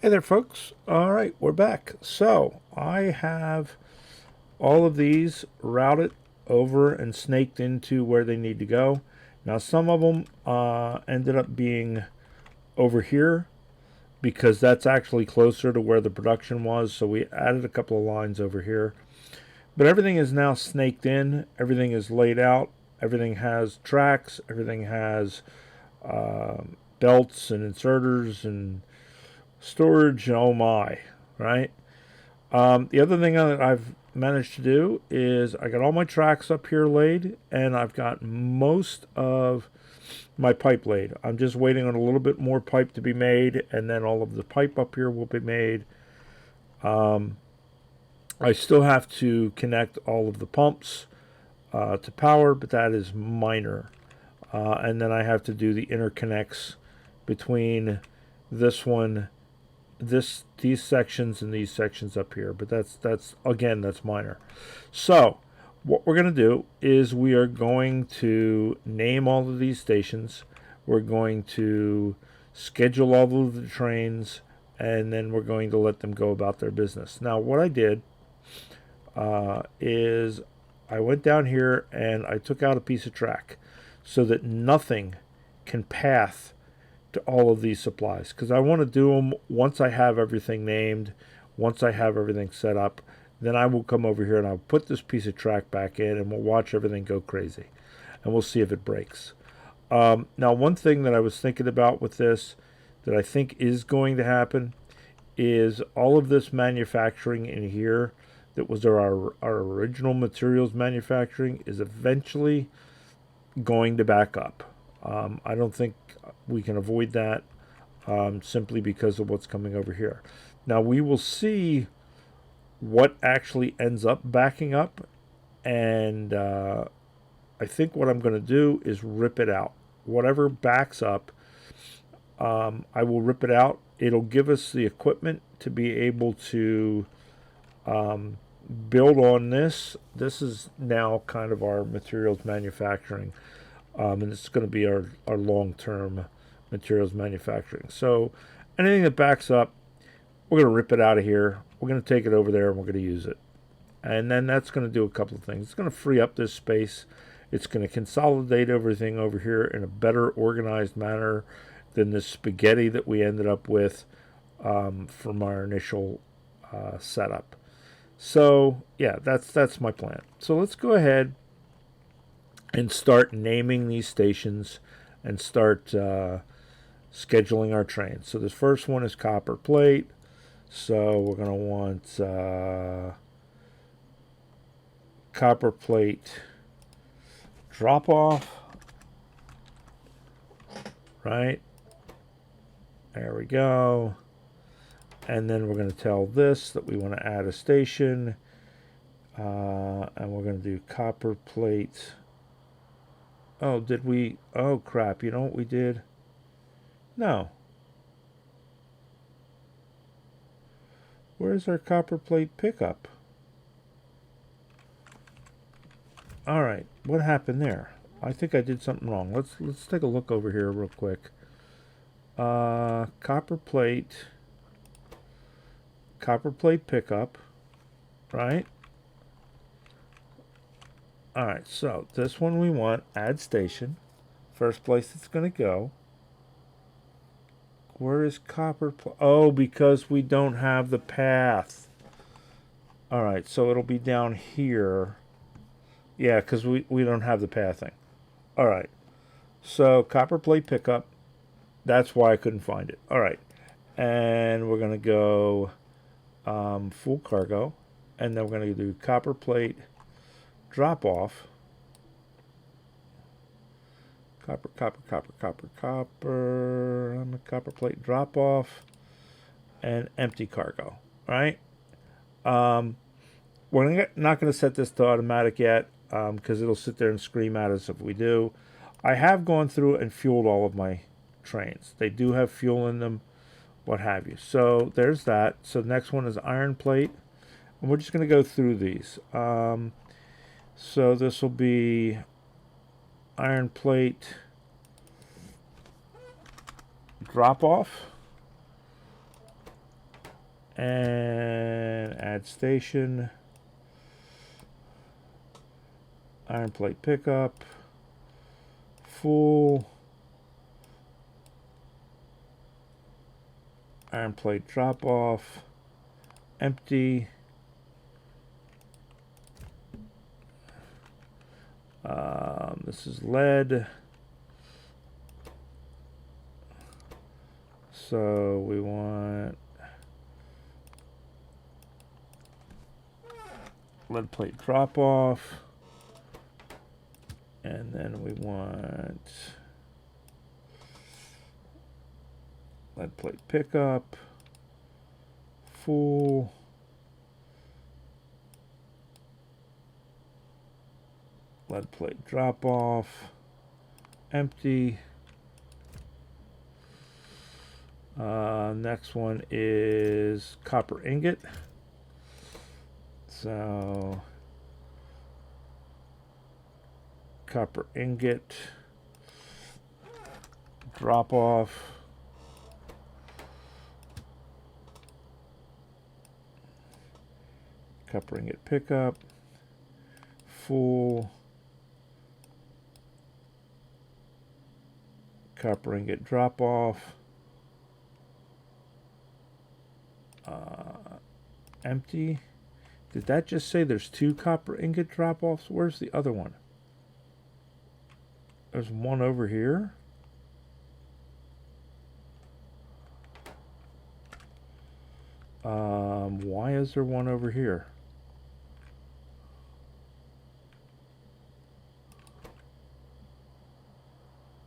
Hey there, folks. All right, we're back. So I have all of these routed over and snaked into where they need to go. Now, some of them ended up being over here because that's actually closer to where the production was. So we added a couple of lines over here. But everything is now snaked in. Everything is laid out. Everything has tracks. Everything has belts and inserters and storage. Oh my, right? The other thing that I've managed to do is I got all my tracks up here laid, and I've got most of my pipe laid. I'm just waiting on a little bit more pipe to be made, and then all of the pipe up here will be made. I still have to connect all of the pumps to power, but that is minor. And then I have to do the interconnects between this one, these sections and these sections up here. But that's again, that's minor. So what we're going to do is we are going to name all of these stations. We're going to schedule all of the trains, and then we're going to let them go about their business. Now, what I did is I went down here and I took out a piece of track so that nothing can path to all of these supplies, because I want to do them once I have everything named, once I have everything set up. Then I will come over here and I'll put this piece of track back in, and we'll watch everything go crazy, and we'll see if it breaks. Now, one thing that I was thinking about with this that I think is going to happen is all of this manufacturing in here that was our original materials manufacturing is eventually going to back up. I don't think we can avoid that simply because of what's coming over here. Now, we will see what actually ends up backing up, and I think what I'm going to do is rip it out. Whatever backs up, I will rip it out. It'll give us the equipment to be able to build on this. This is now kind of our materials manufacturing, and it's going to be our long-term materials manufacturing. So anything that backs up, we're going to rip it out of here. We're going to take it over there, and we're going to use it. And then that's going to do a couple of things. It's going to free up this space. It's going to consolidate everything over here in a better organized manner than this spaghetti that we ended up with from our initial setup. So yeah, that's my plan. So let's go ahead and start naming these stations and start scheduling our trains. So this first one is copper plate. So we're going to want copper plate drop off. Right? There we go. And then we're going to tell this that we want to add a station. And we're going to do copper plate. Oh, did we? Oh, crap. You know what we did? No. Where's our copper plate pickup? All right. What happened there? I think I did something wrong. Let's take a look over here real quick. Copper plate pickup, right? All right, so this one we want add station. First place it's going to go. Where is copper plate? Oh, because we don't have the path. All right, so it'll be down here. Yeah, because we don't have the pathing. All right, so copper plate pickup. That's why I couldn't find it. All right, and we're going to go full cargo, and then we're going to do copper plate drop off. Copper, copper plate drop off, and empty cargo. Right? We're not going to set this to automatic yet because it'll sit there and scream at us if we do. I have gone through and fueled all of my trains. They do have fuel in them, what have you. So there's that. So the next one is iron plate, and we're just going to go through these. So this will be iron plate drop off. And add station. Iron plate pickup. Full. Iron plate drop off. Empty. This is lead. So we want lead plate drop off. And then we want lead plate pickup. Full. Lead plate drop off. Empty. Next one is copper ingot. So copper ingot drop off. Copper ingot pickup. Full. Copper ingot drop off. Empty. Did that just say there's 2 copper ingot drop offs? Where's the other one? There's one over here. Why is there one over here?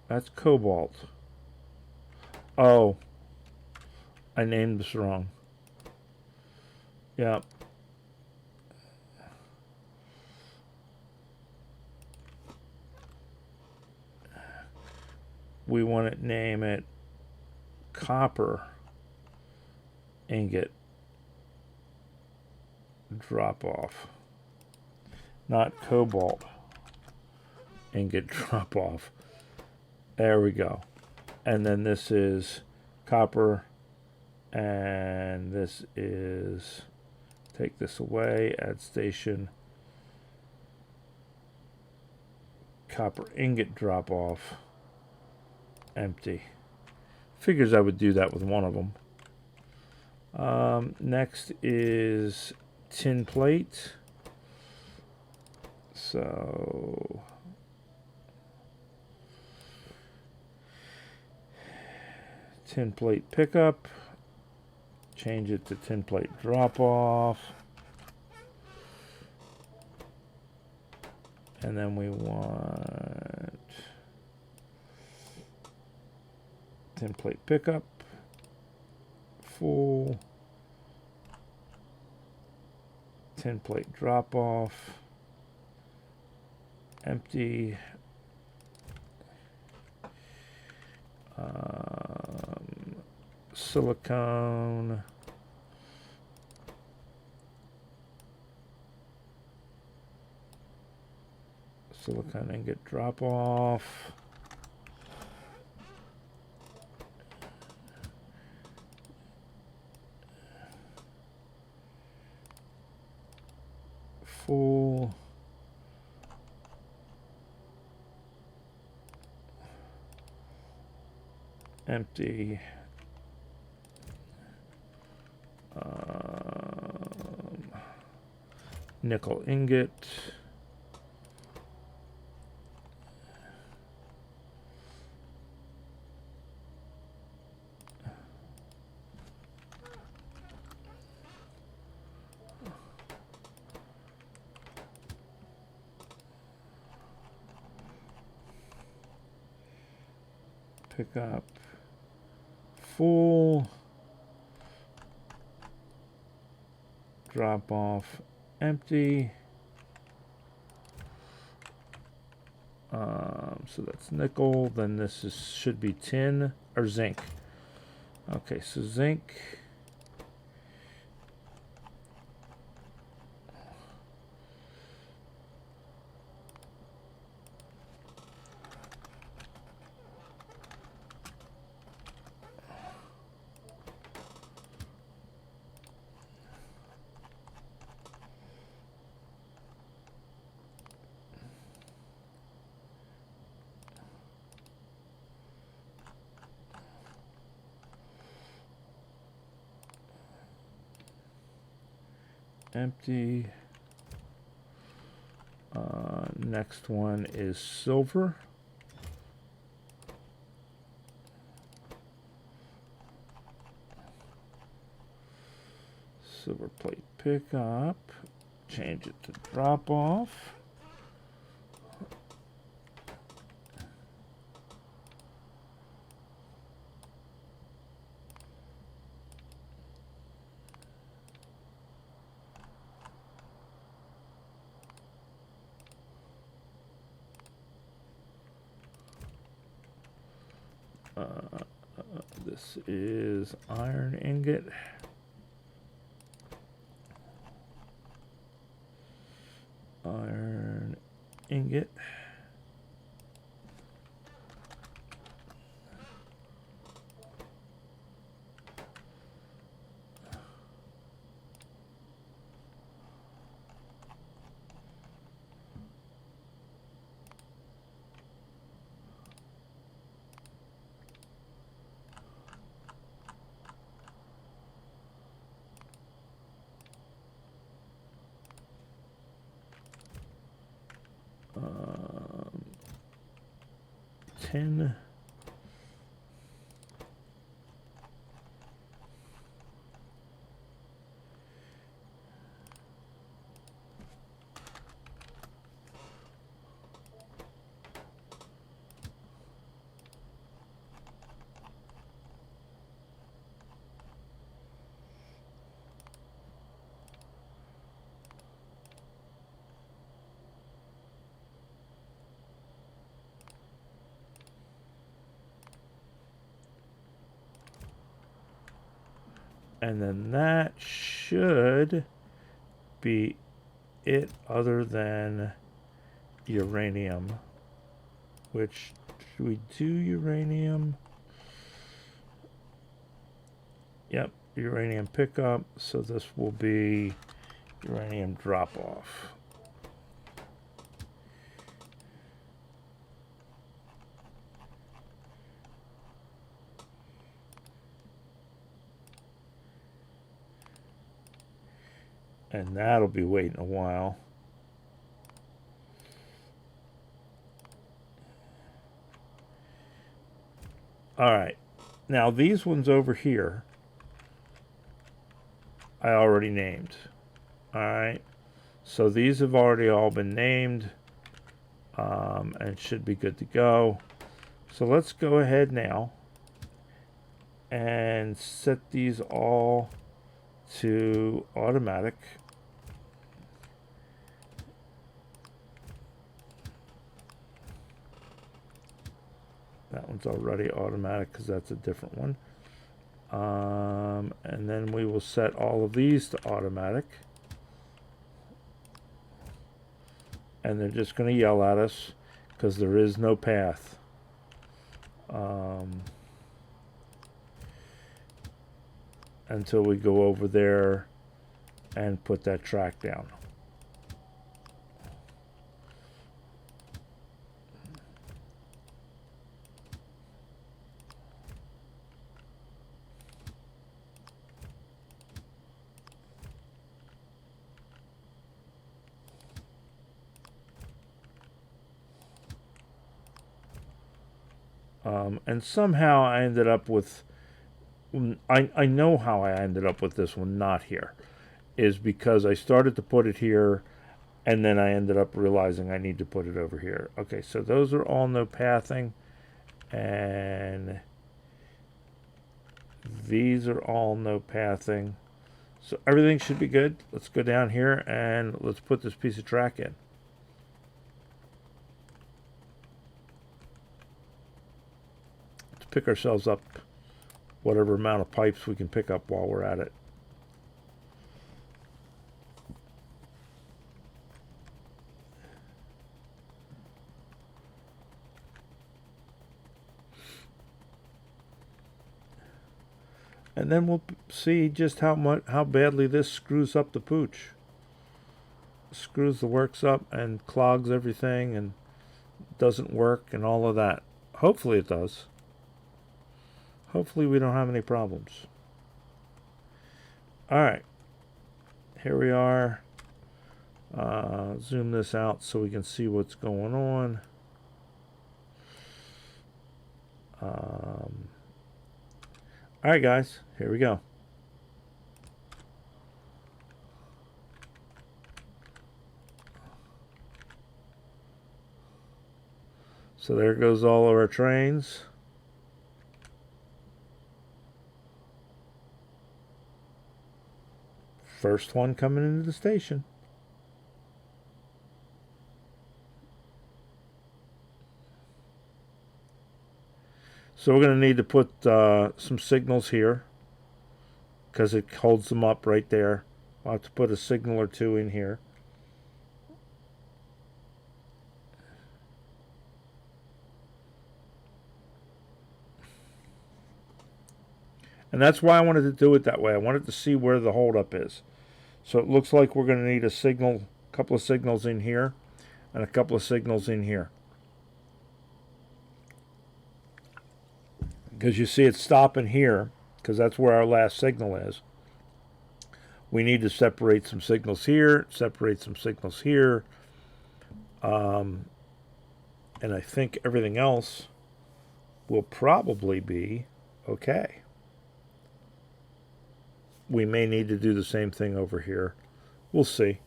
That's cobalt. Oh, I named this wrong. Yeah. We want to name it copper ingot drop off, not cobalt ingot drop off. There we go. And then this is copper, and this is, take this away, add station, copper ingot drop off, empty. Figures I would do that with one of them. Next is tin plate. So tin plate pickup, change it to tin plate drop off, and then we want tin plate pickup, full, tin plate drop off, empty, silicone, silicone ingot drop off, full, empty, nickel ingot, pick up, full, drop off, empty. So that's nickel. Then this is, should be tin or zinc. Okay, so zinc. empty. Next one is silver. Silver plate pickup. Change it to drop off. This is iron ingot. Iron ingot. Tin. And then that should be it, other than uranium. Which, should we do uranium? Yep, uranium pickup. So this will be uranium drop off. And that'll be waiting a while. All right. Now these ones over here, I already named. All right. So these have already all been named and should be good to go. So let's go ahead now and set these all to automatic. That one's already automatic because that's a different one. And then we will set all of these to automatic. And they're just going to yell at us because there is no path. Until we go over there and put that track down. And somehow I ended up with, I know how I ended up with this one not here, is because I started to put it here and then I ended up realizing I need to put it over here. Okay, so those are all no pathing, and these are all no pathing. So everything should be good. Let's go down here and let's put this piece of track in. Pick ourselves up whatever amount of pipes we can pick up while we're at it. And then we'll see just how badly this screws up the pooch. Screws the works up and clogs everything and doesn't work and all of that. Hopefully it does. Hopefully we don't have any problems. All right. here we are. Zoom this out so we can see what's going on. Alright guys, here we go. So there goes all of our trains. First one coming into the station. So we're going to need to put some signals here because it holds them up right there. I'll have to put a signal or two in here. And that's why I wanted to do it that way. I wanted to see where the holdup is. So it looks like we're going to need a signal, a couple of signals in here, and a couple of signals in here. Because you see it's stopping here, because that's where our last signal is. We need to separate some signals here, separate some signals here. And I think everything else will probably be okay. We may need to do the same thing over here. We'll see.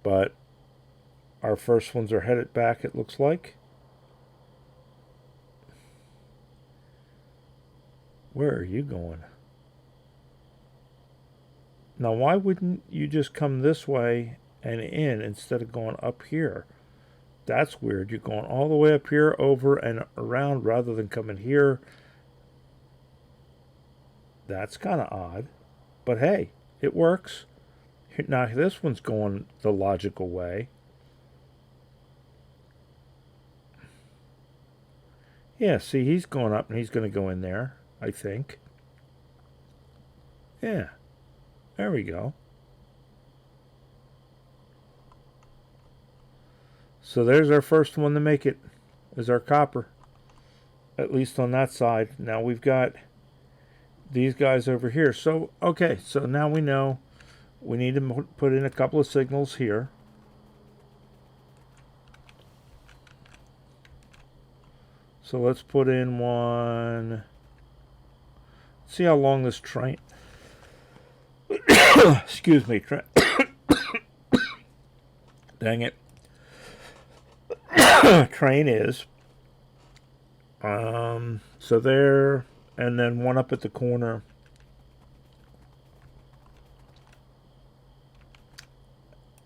But our first ones are headed back, it looks like. Where are you going? Now, why wouldn't you just come this way and in instead of going up here? That's weird. You're going all the way up here, over and around, rather than coming here. That's kind of odd. But hey, it works. Now, this one's going the logical way. Yeah, see, he's going up and he's going to go in there, I think. Yeah, there we go. So there's our first one to make it, is our copper. At least on that side. Now we've got these guys over here. So, okay, so now we know we need to put in a couple of signals here. So let's put in one. See how long this train. Excuse me. Dang it. Train is. So there, and then one up at the corner.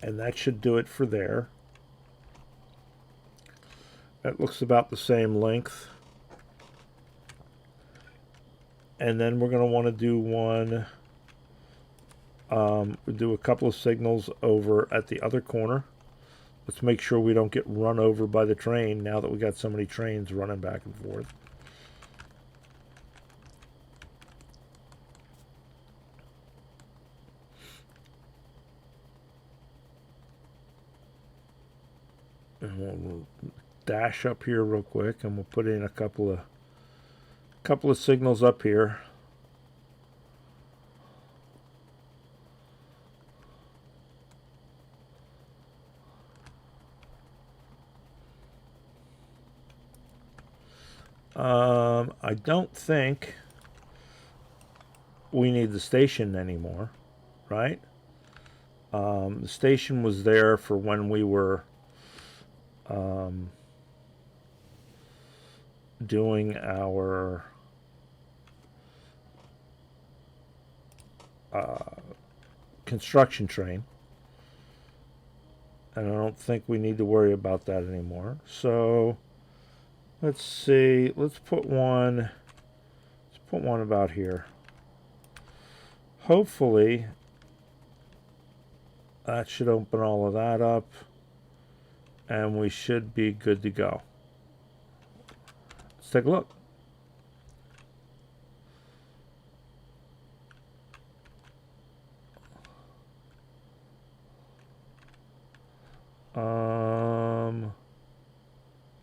And that should do it for there. That looks about the same length. And then we're going to want to do one, do a couple of signals over at the other corner. Let's make sure we don't get run over by the train now that we got so many trains running back and forth. And we'll dash up here real quick, and we'll put in a couple of signals up here. I don't think we need the station anymore, right? The station was there for when we were doing our construction train. And I don't think we need to worry about that anymore. So let's see. Let's put one about here. Hopefully that should open all of that up, and we should be good to go. Let's take a look.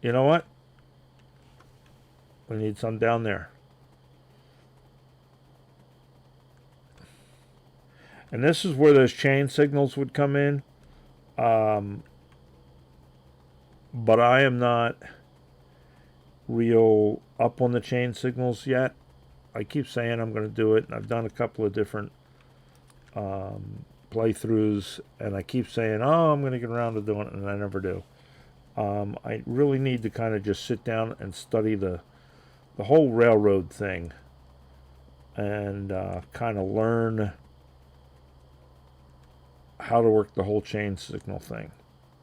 You know what? We need some down there. And this is where those chain signals would come in. But I am not real up on the chain signals yet. I keep saying I'm going to do it, and I've done a couple of different playthroughs, and I keep saying, oh, I'm going to get around to doing it, and I never do. I really need to kind of just sit down and study the whole railroad thing and kind of learn how to work the whole chain signal thing.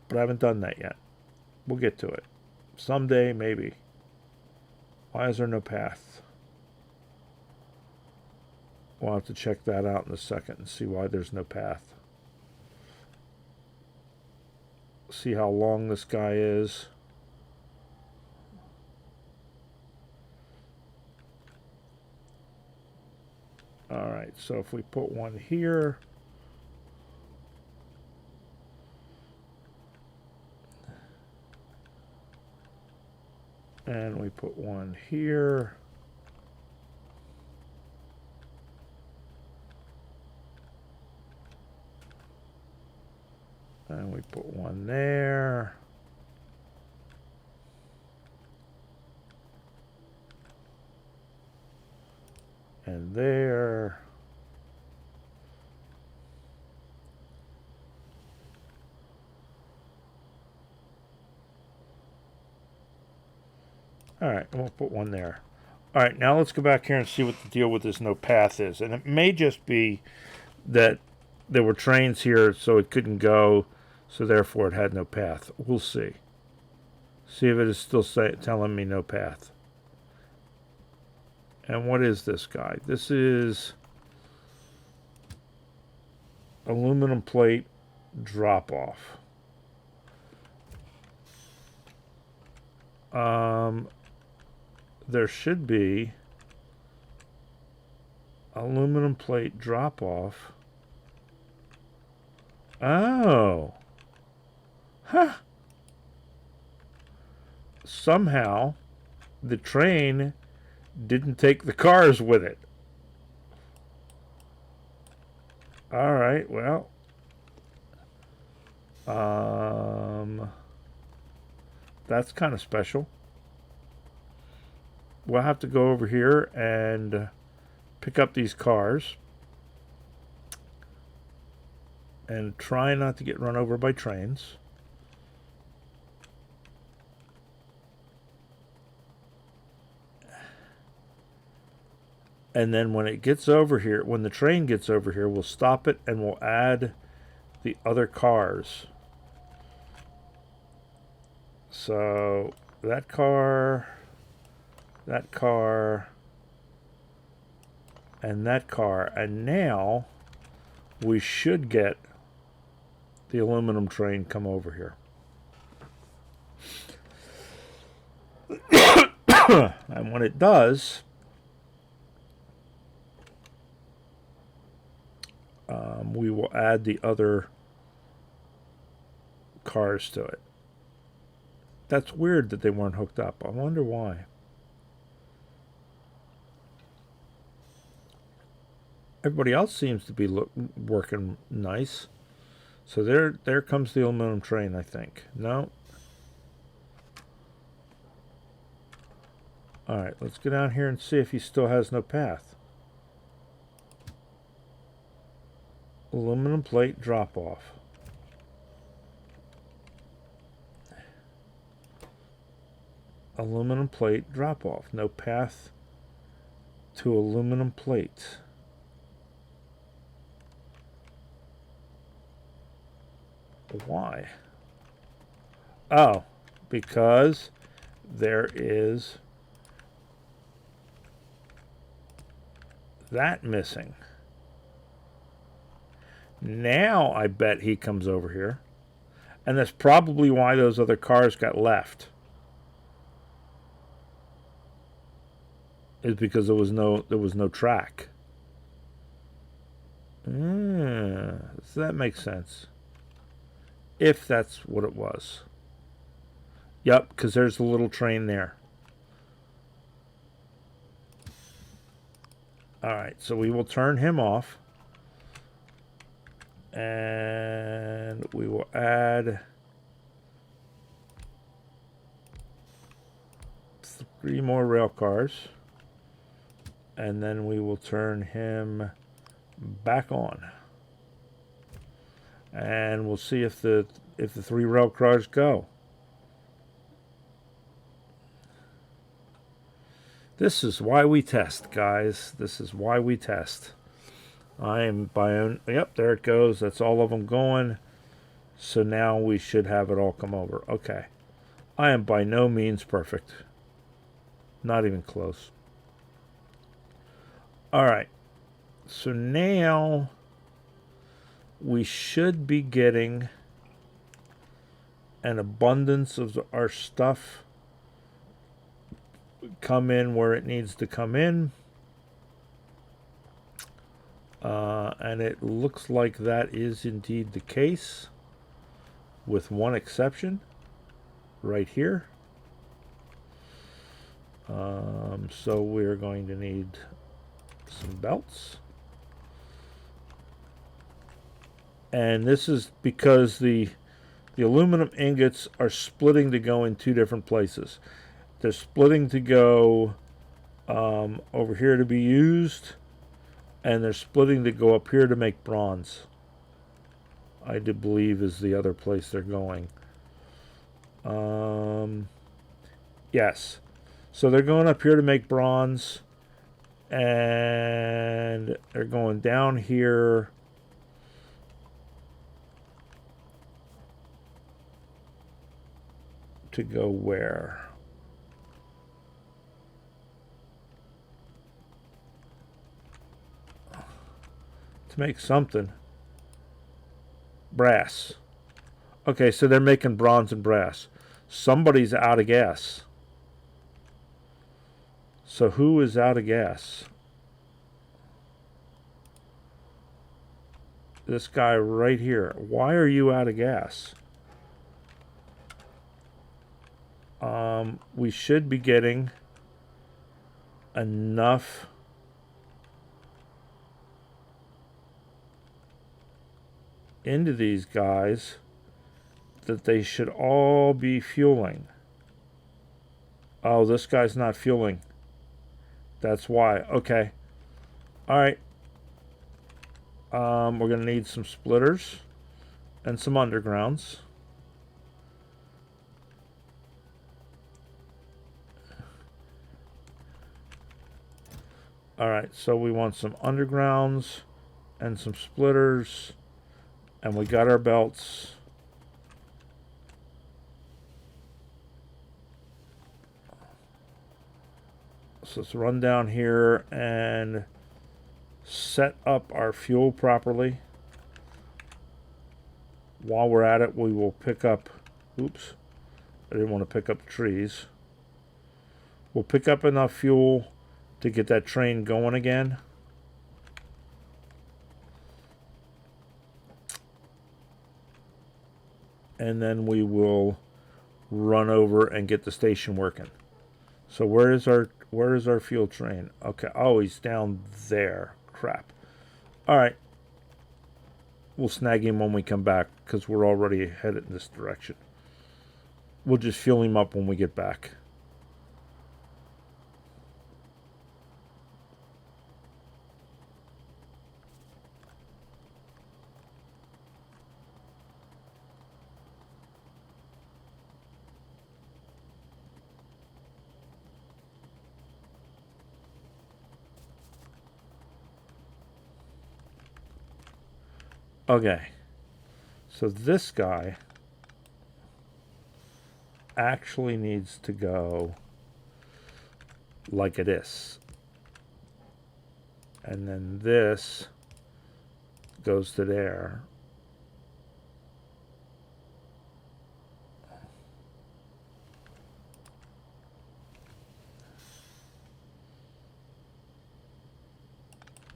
But I haven't done that yet. We'll get to it. Someday, maybe. Why is there no path? We'll have to check that out in a second and see why there's no path. See how long this guy is. Alright, so if we put one here, and we put one here, and we put one there, and there, all right, and we'll put one there. All right, now let's go back here and see what the deal with this no path is. And it may just be that there were trains here, so it couldn't go, so therefore it had no path. We'll see. See if it is still telling me no path. And what is this guy? This is aluminum plate drop-off. There should be aluminum plate drop-off. Oh. Huh. Somehow, the train didn't take the cars with it. All right, well. That's kind of special. We'll have to go over here and pick up these cars and try not to get run over by trains. And then when it gets over here, when the train gets over here, we'll stop it and we'll add the other cars. So that car, and that car. And now we should get the aluminum train come over here. And when it does, we will add the other cars to it. That's weird that they weren't hooked up. I wonder why. Everybody else seems to be working nice. So there comes the aluminum train, I think. No? Alright, let's go down here and see if he still has no path. Aluminum plate drop-off. Aluminum plate drop-off. No path to aluminum plate. Why? Oh, because there is that missing. Now I bet he comes over here. And that's probably why those other cars got left. Is because there was no track. So that makes sense. If that's what it was. Yep, because there's a little train there. Alright, so we will turn him off. And we will add 3 more rail cars. And then we will turn him back on. And we'll see if the 3 rail cars go. This is why we test, guys. This is why we test. I am by... Yep, there it goes. That's all of them going. So now we should have it all come over. Okay. I am by no means perfect. Not even close. Alright. So now we should be getting an abundance of our stuff come in where it needs to come in. And it looks like that is indeed the case, with one exception right here. So we're going to need some belts. And this is because the aluminum ingots are splitting to go in 2 different places. They're splitting to go over here to be used, and they're splitting to go up here to make bronze. I do believe is the other place they're going. Yes. So they're going up here to make bronze, and they're going down here to go where? To make something. Brass. Okay, so they're making bronze and brass. Somebody's out of gas. So who is out of gas? This guy right here. Why are you out of gas? We should be getting enough into these guys that they should all be fueling. Oh, this guy's not fueling. That's why. Okay. Alright. We're going to need some splitters and some undergrounds. Alright, so we want some undergrounds and some splitters. And we got our belts. So let's run down here and set up our fuel properly. While we're at it, we will pick up... Oops. I didn't want to pick up trees. We'll pick up enough fuel to get that train going again. And then we will run over and get the station working. So where is our fuel train? Okay. Oh, he's down there. Crap. All right. We'll snag him when we come back because we're already headed in this direction. We'll just fuel him up when we get back. Okay, so this guy actually needs to go like this. And then this goes to there.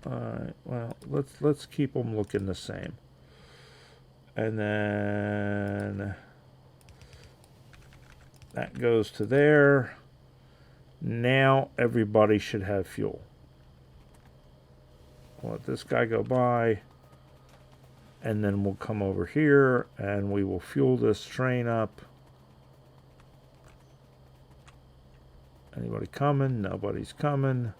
Alright, well, let's keep them looking the same. And then that goes to there. Now everybody should have fuel. I'll let this guy go by. And then we'll come over here and we will fuel this train up. Anybody coming? Nobody's coming.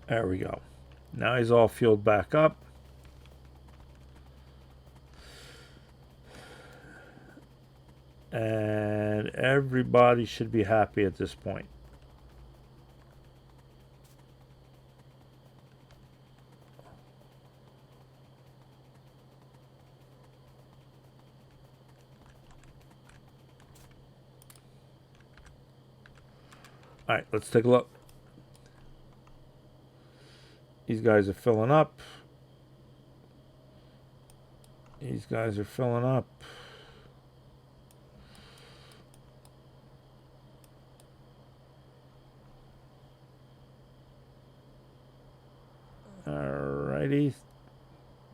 There we go. Now he's all fueled back up. And everybody should be happy at this point. All right, let's take a look. These guys are filling up. These guys are filling up. Alrighty.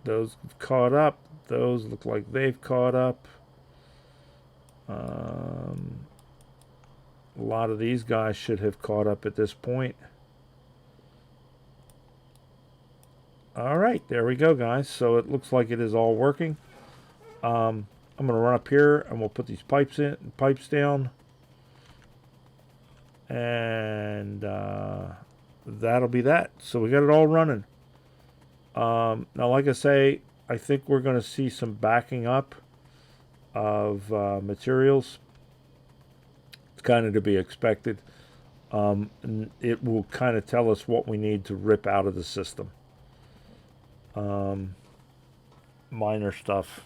Those have caught up. Those look like they've caught up. A lot of these guys should have caught up at this point. All right, there we go, guys. So it looks like it is all working. I'm going to run up here and we'll put these pipes down. And that'll be that. So we got it all running. Now, like I say, I think we're going to see some backing up of materials. It's kind of to be expected. And it will kind of tell us what we need to rip out of the system. Minor stuff.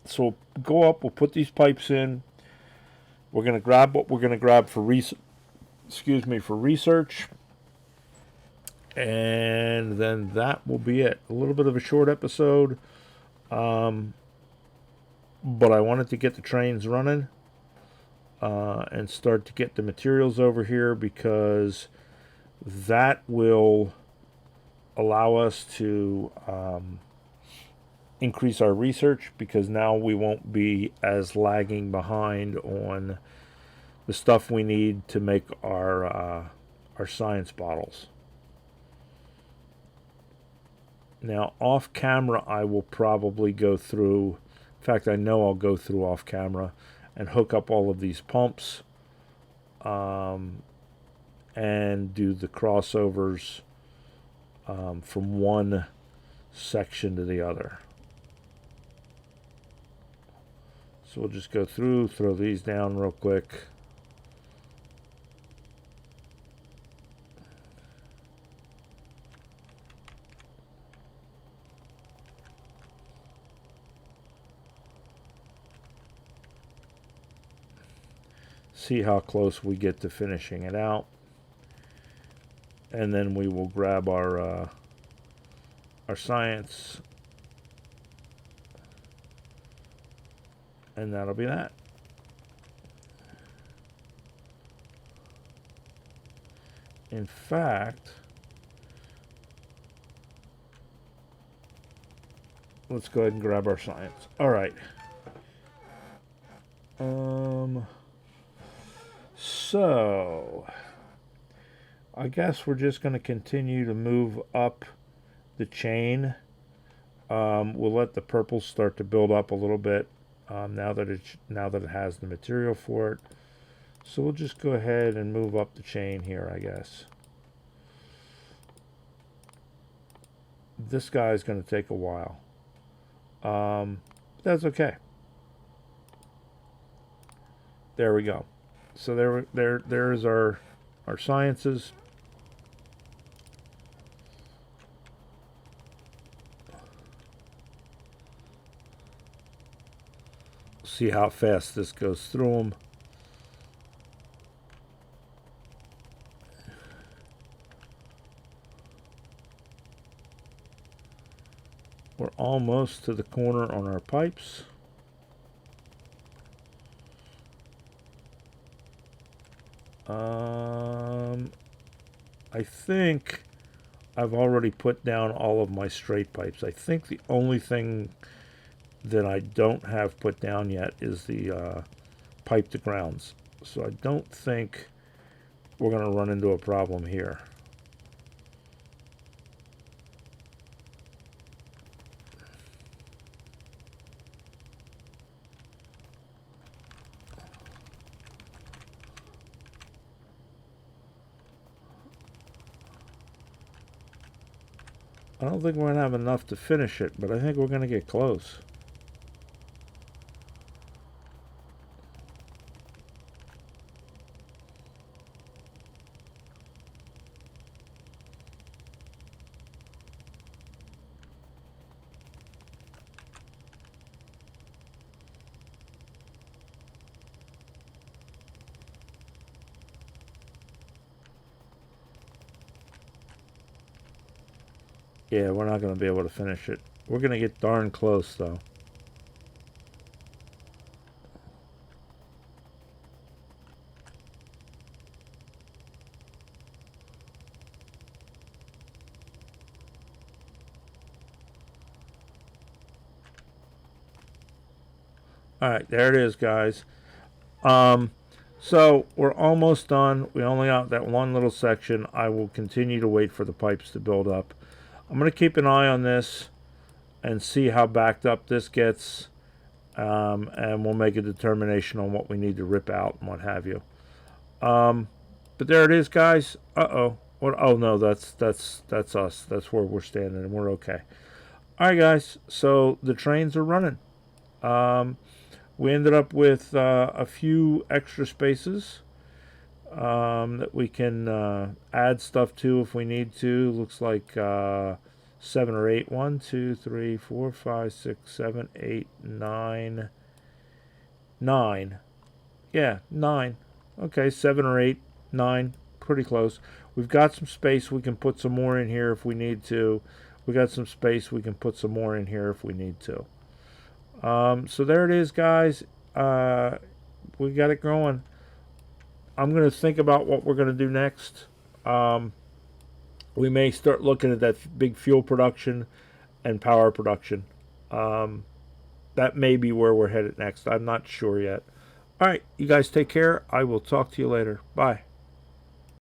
So we'll go up, we'll put these pipes in. We're going to grab what we're going to grab for research. And then that will be it. A little bit of a short episode. But I wanted to get the trains running and start to get the materials over here, because that will allow us to increase our research, because now we won't be as lagging behind on the stuff we need to make our science bottles. Now, off camera, I will probably go through, in fact, I know I'll go through off camera and hook up all of these pumps and do the crossovers from one section to the other. So we'll just go through, throw these down real quick. See how close we get to finishing it out. And then we will grab our science, and that'll be that. In fact, let's go ahead and grab our science. All right. So I guess we're just going to continue to move up the chain. We'll let the purples start to build up a little bit now that it has the material for it. So we'll just go ahead and move up the chain here, I guess. This guy is going to take a while. That's okay. There we go. So there's our sciences. see how fast this goes through them. We're almost to the corner on our pipes. I think I've already put down all of my straight pipes. I think the only thing that I don't have put down yet is the pipe to grounds. So I don't think we're going to run into a problem here. I don't think we're going to have enough to finish it, but I think we're going to get close. Yeah, we're not going to be able to finish it. We're going to get darn close, though. Alright, there it is, guys. So, we're almost done. We only got that one little section. I will continue to wait for the pipes to build up. I'm going to keep an eye on this and see how backed up this gets. And we'll make a determination on what we need to rip out and what have you. But there it is, guys. Uh-oh. What? Oh, no, that's us. That's where we're standing, and we're okay. All right, guys. So the trains are running. We ended up with a few extra spaces that we can add stuff to if we need to. Looks like 7 or 8. 1, 2, 3, 4, 5, 6, 7, 8, 9. 9. Yeah, 9. Okay, 7 or 8, 9. Pretty close. We've got some space. We can put some more in here if we need to. We got some space. We can put some more in here if we need to. So there it is, guys. We got it going. I'm going to think about what we're going to do next. We may start looking at that big fuel production and power production. That may be where we're headed next. I'm not sure yet. All right, you guys take care. I will talk to you later. Bye.